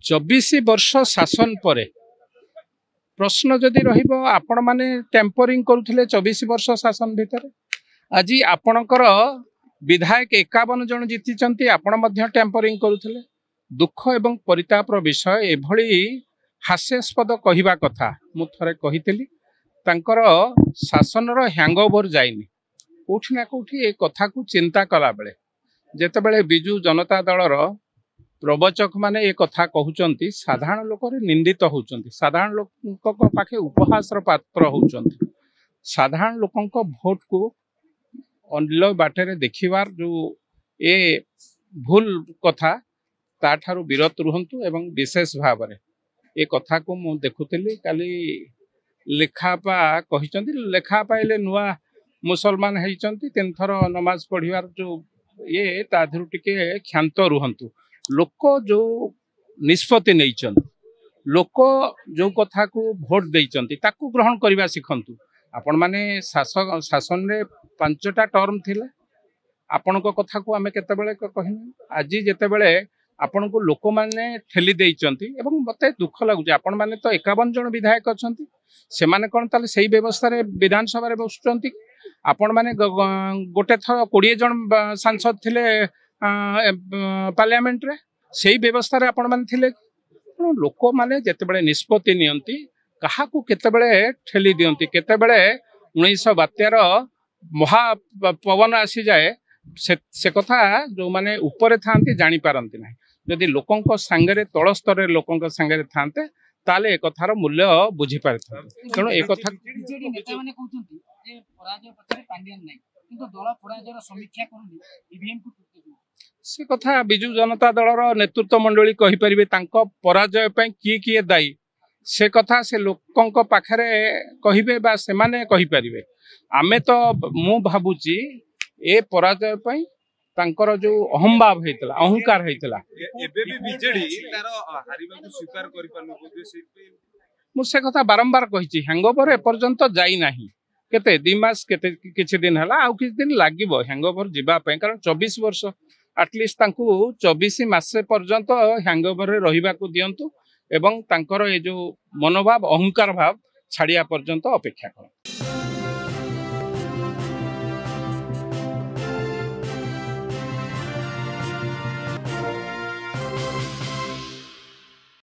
24 वर्ष शासन पर प्रश्न जदि आपण माने टेम्परिंग करुले 24 वर्ष शासन भितर आज आपणकर विधायक 51 जन जीति आपण टेम्परिंग करुले दुख एवं परितापर विषय एभली हास्यास्पद कहवा कथा मु थरे कही शासन हैंगओवर जाइनी कौटी ना कौटी ए कथा को चिंता कला बेले जेतेबेले बिजु जनता दलर प्रवचक माने ए कथा कहउचंती साधारण लोक निंदित होउचंती साधारण लोक पाखे उपहासर पात्र होउचंती साधारण लोकंक भोट को अन्य बाटे देखिबार जो ए भूल कथा ताठारु विरत रुहंतु एवं विशेष भाव में ए कथा को मु देखुतली काली लेखापा कहिचंती लेखापा इले नुआ मुसलमान हेइचंती तीन थर नमाज पढ़िवार जो ये ताधुरु टिके क्षांत रुहंतु लोक जो निष्पत्ति नहीं लोक जो कथा को भोट देइचंती ताकू ग्रहण करबा सिखंतु आपण माने शासन रे 5टा टर्म थिला आपण को कथा को आमे केतेबेले कहिनु आज जेतेबेले आपण को लोक माने ठेली देइचंती एवं मते दुख लागु आपण माने तो 51 जन विधायक अछंती से माने कोन ताले सही व्यवस्था रे विधानसभा रे बसुचंती आपण माने गोटे थर 20 जन सांसद थिले पार्लियामेंट रे सही व्यवस्था रे आपण माने थिले लोक माने जेतेबेले निष्पत्ति नियंती कहा को केतेबेले ठेली दियंती केतेबेले 1972 महा पवन आसी जाए से कथा जो माने ऊपर थांती जानी पारंती नाही जदि लोकंक संगे तल स्तर लोकंक संगे थांते ताले ए कथार मूल्य बुझी पारथां तेणु ए कथा बीजेडी नेता माने कहउचंती जे पराजय पछरे पांडियन नाही किंतु दल पराजयर समीक्षा करनी ईवीएम को से कथा बिजु जनता दलर नेतृत्व मंडली कहि परिबे तांको पराजय पय किए दायी से कथा से लोकंक पाखरे कहिबे बा से माने कहि परिबे आमे तो मु भाबुची ए पराजय पय तांकर जो अहंभाव हेतला अहंकार हेतला एबे भी बीजेडी तार हारिबा को स्वीकार करि पालो जे से मु से कथा बारंबार कहिची हैंगओवर ए पर्यंत जाई नाही केते 2 मास केते किछि दिन हला आ किछि दिन लागिबो हैंगओवर जिबा पय कारण 24 वर्ष एटलिस्ट तांकू 24 मास पर्यंत हैंगओवर रे रहिबा को दियंतु एवं तांकर ए जो मनोभाव अहंकार भाव छाड़िया पर्यंत अपेक्षा कर।